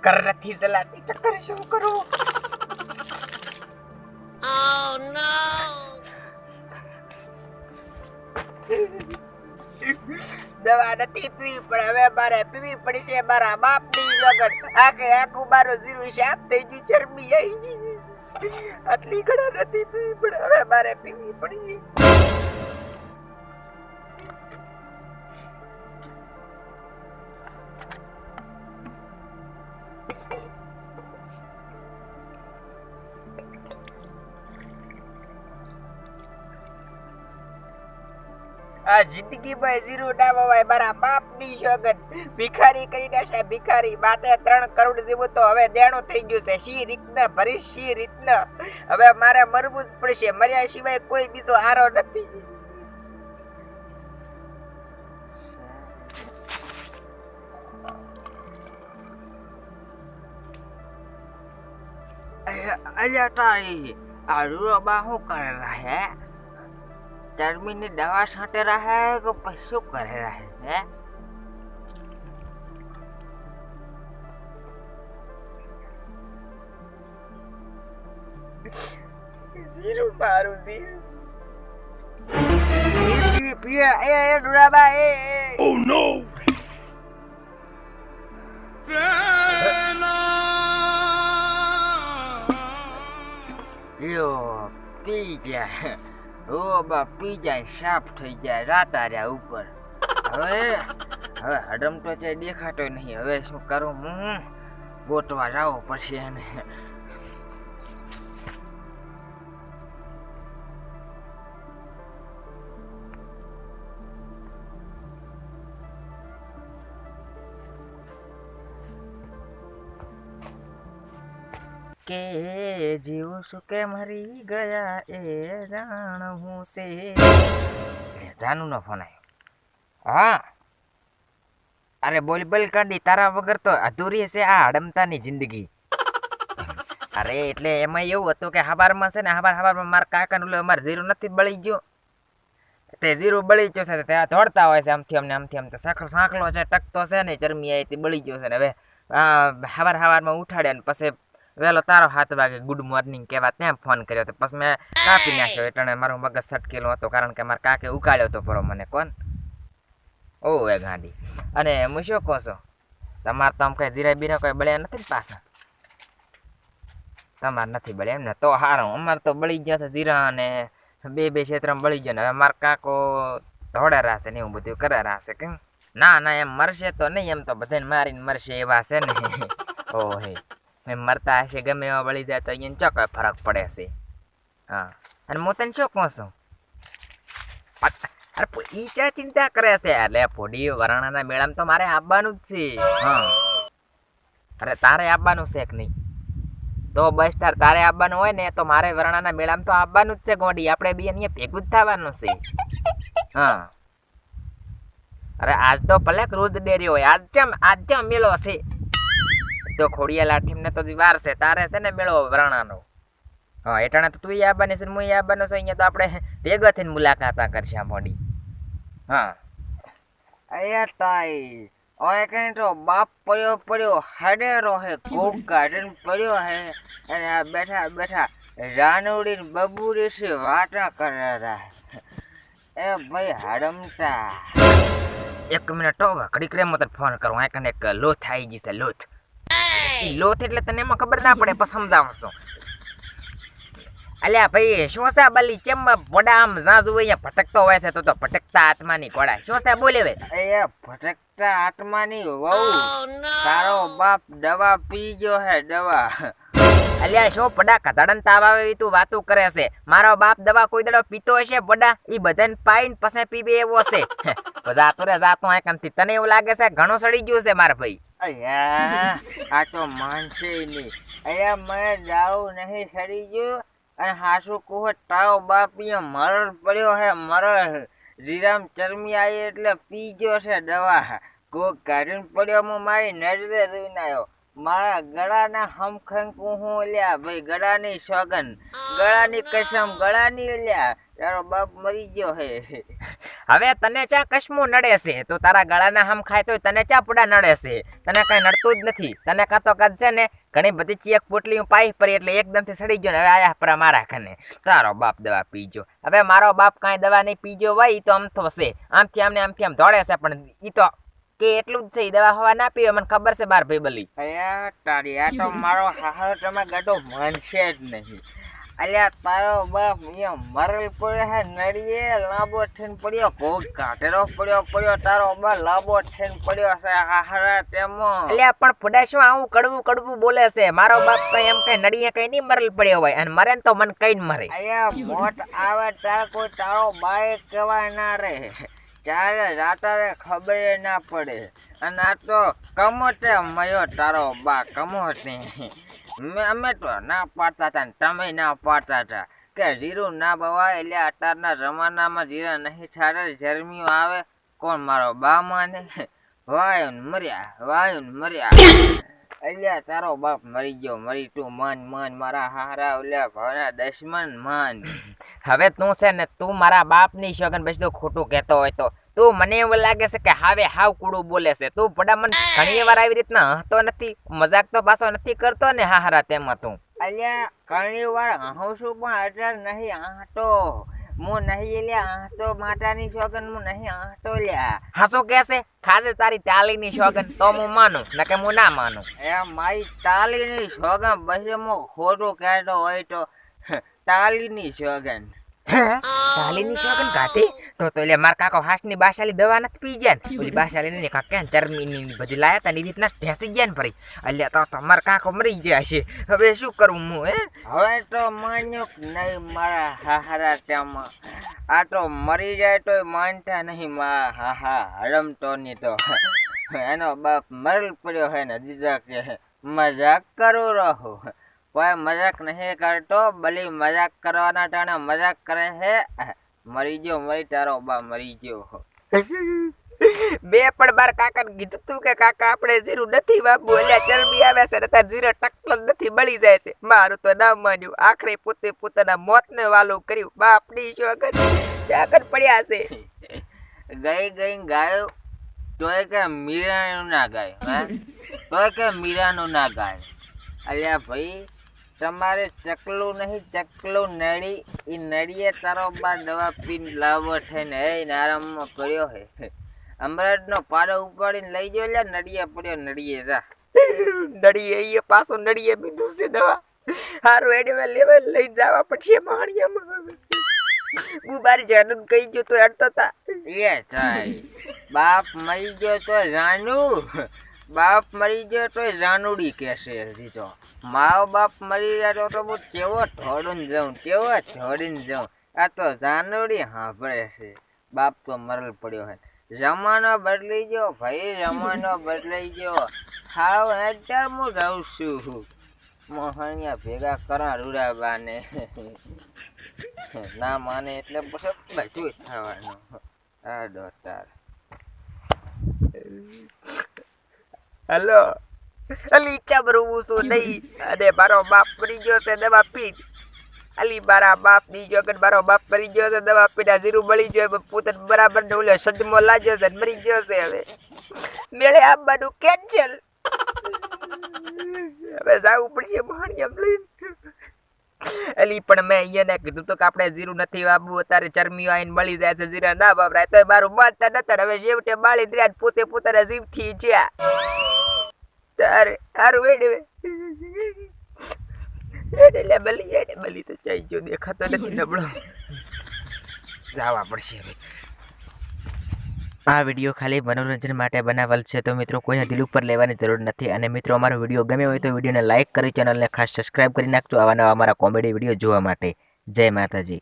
ચક્કર નથી ચલાતી, ચક્કર શું કરું? દવા નથી પીવી પણ હવે મારે પીવી પડી છે મારા બાપની લગન. આખું મારું જીરું શાપ થઈ ગયું, ચરબી આવી ગઈ. આટલી ઘણા નથી પીવી પણ હવે મારે પીવી પડી. આ જિંદગીમાં જીરું ના વવાય, મારા બાપની સોગન. ભિખારી કહી નાશે ભિખારી. માથે 3 કરોડ જેવું તો હવે દેણું થઈ ગયું છે. શી રીતના ભરીશ, શી રીતના? હવે મારે મરવું જ પડશે. મર્યા સિવાય કોઈ બીજો આરો નથી. અલ્યા તારી આ રૂબા શું કરેલા હે? ચરબીની દવા છાંટે રહે કે પછી શું કરે રહે હે? જીરું મારું જીરું. પીવે એ ડુરાબા એ. Oh no! યો પી જાય, રોબા પી જાય, સાફ થઈ જાય રાતાર્યા ઉપર. હવે હડમ તો છે દેખાતો નહીં. હવે શું કરું હું? ગોતવા જાવ પછી એને. કે જીવ શું કે મરી ગયા એ જાણ હું છે. જાનું નો ફોન આવ્યો. હા અરે બોલ કાઢી, તારા વગર તો અધૂરી હશે આ હડમતાની જિંદગી. અરે એટલે એમાં એવું હતું કે હવારમાં છે ને હવારમાં મારા કાકાનું અમારે જીરું નથી બળી ગયું. તે જીરું બળી ગયું છે ત્યાં દોડતા હોય છે આમથી આમ તો સાંકલો છે ટકતો છે ને ચરમી આવી બળી ગયો છે ને. હવે હવારમાં ઉઠાડ્યા ને પછી વહેલો તારો 7 વાગે ગુડ મોર્નિંગ કહેવા ત્યાં ફોન કર્યો તો પછી મેં કાપી નાખ્યો. એટલે મારું મગજ સટકેલું હતું કારણ કે મારા કાકે ઉકાળ્યો હતો પરો મને. કોણ? ઓ એ ગાંડી. અને હું શું કહો છો, તમારે તો આમ કઈ જીરા બીરા કોઈ બળ્યા નથી ને પાછા? તમારે નથી બળ્યા એમ ને? તો સારું. અમારે તો બળી ગયા છે જીરા અને બે ક્ષેત્રમાં બળી ગયા ને. હવે મારા કાકો ધોડે રહેશે ને એવું બધું કરે રહેશે કેમ? ના એમ મરશે તો નહીં, એમ તો બધાને મારીને મરશે એવા છે ને. ઓ હે એમ મરતા હશે ગમે એવા બળી જાય તો અહીંયા ચોક્કસ ફરક પડે છે. હા અને હું તને શું કહું છું? અરે ઈ ચા ચિંતા કરે છે? એટલે પોડી વરાણાના મેળામાં તો મારે આવવાનું જ છે. હા અરે તારે આવવાનું છે કે નહીં? તો બસ તારે આવવાનું હોય ને તો મારે વરાણાના મેળામાં તો આવવાનું જ છે ગોડી. આપણે બે અહીંયા ભેગું જ થવાનું છે. હા અરે આજ તો ભલે રોજ ડેરી હોય, આજ કેમ મેળો છે? તો ખોડિયા લાઠીમને તો વાર છે, તારે છે ને મેળો વરાણાનો. હા એટાણે તો તું આવવાની છે ને હું આવવાનો છે. અહીંયા તો આપણે ભેગા થઈને મુલાકાત કરશે મોડી. હા અયા તાઈ ઓય કઈ તો બાપ પડ્યો હાડેરો હે, કોક ગાર્ડન પડ્યો હે અને આ બેઠા રાનુડી બબુડી છે વાટા કરેલા. એ ભાઈ હાડમતા 1 મિનિટ તો ઘડીક રે મત ફોન કરું. આ કને એક લોથ આવી ગઈ છે. લોથ એટલે તને એમાં ખબર ના પડે પછી સમજાવશું. અલ્યા ભાઈ શું છે બલી? કેમ બોડા આમ જાજુ અહીંયા ભટકતો હોય છે? તો ભટકતા આત્માની ઘોડા શું છે બોલે? એ ભટકતા આત્માની વહુ તારો બાપ દવા પી ગયો હે દવા. અલ્યા શું પડા કધાડન તાવ આવે તું વાતું કરે છે? મારો બાપ દવા કોઈ દડો પીતો હશે પડા? ઈ બધાને પાઈને પછી પીવે એવો છે. જાતો રે જાતો આંકણથી. તને એવું લાગે છે ઘણું સડી ગયું છે મારા ભાઈ? અયા આ તો માનશે નહીં. અયા મને જાવું નહીં સડી ગયું. અને હાસુ કહો તારો બાપ અહીંયા મરડ પડ્યો હે મરડ. જીરામ ચરમી આવી એટલે પી ગયો છે દવા. કોક કાઢીને પડ્યો હું મારી નજરે જોઈને આવ્યો. મારા ગળાના હમખંકું હું લ્યા ભાઈ, ગળાની સોગન, ગળાની કસમ, ગળાની લ્યા. તારો બાપ મરી ગયો હે. હવે તને ચા કશમું નડે છે? તું તારા ગળાના હમ ખાય તો તને ચા પુડા નડે છે? તને કઈ નડતું જ નથી. તને કાં છે ને ઘણી બધી ચીક પોટલી પાઈ પડી એટલે એકદમથી સડી ગયો ને હવે આયા પરા મારા કને તારો બાપ દવા પીજો. હવે મારો બાપ કાંઈ દવા નહીં પીજો હોય ઈ તો અમથો છે, આમથી આમ દોડે છે, પણ ઈ તો કે એટલું જ છે, ઈ દવા હવા ના પીવે મને ખબર છે બાર ભાઈ બલી. અયા તારી આ તો મારો હાહર તમે ગાડો માનશે જ નહીં. અલ્યા તારો બાપ અહીંયા મરલ પડ્યો હે નડીએ લાંબો થઈને પડ્યો, કોટ કાઢેલો પડ્યો તારો બાપ લાંબો થઈને પડ્યો છે હાહરા તેમો. અલ્યા પણ ફુડા શું આવું કડવું બોલે છે? મારો બાપ કઈ એમ કઈ નડીએ કઈ નહીં મરલ પડ્યો હોય, અને મરે ને તો મને કઈ મરે. અલ્યા મોટ આવે તાર કોઈ તારો બાય કહેવાય ના રે, ચારે રાતારે ખબર ના પડે. અને આ તો કમોતે મયો તારો બા કમોતે. અમે તો ના પાડતા હતા ને તમે ના પાડતા હતા કે જીરું ના બવાય, એટલે અત્યારના જમાનામાં જીરા નહીં છાડે, જરમીઓ આવે કોણ મારો બા માને? વાયુ ને મર્યા. અલ્યા તારો બાપ મરી ગયો, મરી તું માન મારા હારા ઓલ્યા ભાવના દશમન માન. હવે તું છે ને તું મારા બાપની શોગન પછી તું ખોટું કહેતો હોય તો તું મને એવું લાગે છે કે હાવ કુડું બોલે છે. તું પડા મને ઘણી વાર આવી રીતના હસતો નથી, મજાક તો પાછો નથી કરતો ને હારા તેમાં તું. અલ્યા ઘણી વાર હઉં છું પણ અત્યારે નહીં આંટો હું નહીં લ્યા, આંટો માતાની શોગન હું નહીં આંટો લ્યા. હાસો કેસે ખાજે તારી તાલીની શોગન તો હું માનું, નકે હું ના માનું. એ મારી તાલીની શોગન પછી હું ખોટું કહેતો હોય તો તાલીની શોગન. તાલીની શોગન કાઢી તો એટલે માર કાકો હાસની બાશાલી દવા નથી પી ગયા ને, ઓલી બાશાલી ને કાકા ચરમીની બધી લાયા તા ની રીતના ઢેસી ગયા ને ફરી. અલ્યા તો માર કાકો મરી ગયા છે, હવે શું કરું હું? હવે તો માન્યો નહીં મારા હાહારા તેમાં. આ તો મરી જાય તો માનતા નહીં મારા હાહા હડમતો ની તો. એનો બાપ મરલ પડ્યો હે ને જીજા કે મજાક કરું રહો. કોઈ મજાક નહીં કરતો, ભલી મજાક કરવાના ટાણે મજાક કરે હે. મરી ગયો તારો બા મરી ગયો. બે પણ બાર કાકા કીધું તું કે કાકા આપણે જીરું નથી બાબુ, અલ્યા ચરબી આવે છે ને તાર જીરો ટકલ નથી બળી જાય છે. મારું તો ના માન્યું, આખરે પોતે પોતાના મોતને વાલું કર્યું. બાપની શોગન ચાકર પડ્યા છે. ગઈ ગાયો તોય કે મીરાનું ના ગાય, તોય કે મીરાનું ના ગાય. અલ્યા ભાઈ તમારે ચકલું નહીં, ચકલું નડી, એ નડીએ તારો બા દવા પીને લાવો થઈને હે આરામમાં પડ્યો હે. અમરાજનો પાડો ઉપાડીને લઈ ગયો, લે નડીએ પડ્યો નડીએ જા. નડીએ એ પાછો નડીએ બીધું છે દવા. હારું એડવે લેવા લઈ જવા પડશે માણિયામાં. હું બારી જાનું કહી ગયો તો અડતો તા. એ થાય બાપ મરી ગયો તો જાનું, બાપ મરી ગયો તો જાનુડી કહેશે. હજી તો મારો બાપ મરી જાય તો હું કેવો ઢોળીને જાઉં. આ તો જાનુડી સાંભળે છે. બાપ તો મરલ પડ્યો હે. જમાનો બદલી ગયો ભાઈ, જમાનો બદલાઈ ગયો. હાવ અત્યારે હું રહું છું મોહણિયા ભેગા કરા રૂડાબાને. ના માને એટલે પછી બધું થવાનું. આ ડોટાર હેલો અલી ચબરું શું નહીં, અને મારો બાપ મરી ગયો છે દવા પી. અલી મારા બાપ ની જોગન મારો બાપ મરી ગયો છે દવા પીને જીરું બળી ગયો, પોતાને બરાબર ને ઓલો સદમો લાગ્યો છે મરી ગયો છે. હવે મેળે આવવાનું કેન્સલ. હવે જવું પડશે માણિયામ લઈને. અલી પણ મેં અહીંયા કીધું તો કે આપણે જીરું નથી વાબવું, અત્યારે ચરમીઓ આવીને મળી જાય છે, જીરા ના વાપરાય તો મારું માનતા નતા. હવે છેવટે બાળી રહ્યા પોતે પોતાના જીવથી જ્યાં તારે હારું એડવે એટલે બલી તો ચાઈ ગયો, દેખાતો નથી નબળો. જવા પડશે હવે. આ વિડીયો ખાલી મનોરંજન માટે બનાવેલ છે, તો મિત્રો કોઈને દિલ ઉપર લેવાની જરૂર નથી. અને મિત્રો અમારો વિડીયો ગમે હોય તો વિડીયોને લાઇક કરી ચેનલને ખાસ સબસ્ક્રાઇબ કરી નાખજો આવા નવા અમારા કોમેડી વિડીયો જોવા માટે. જય માતાજી.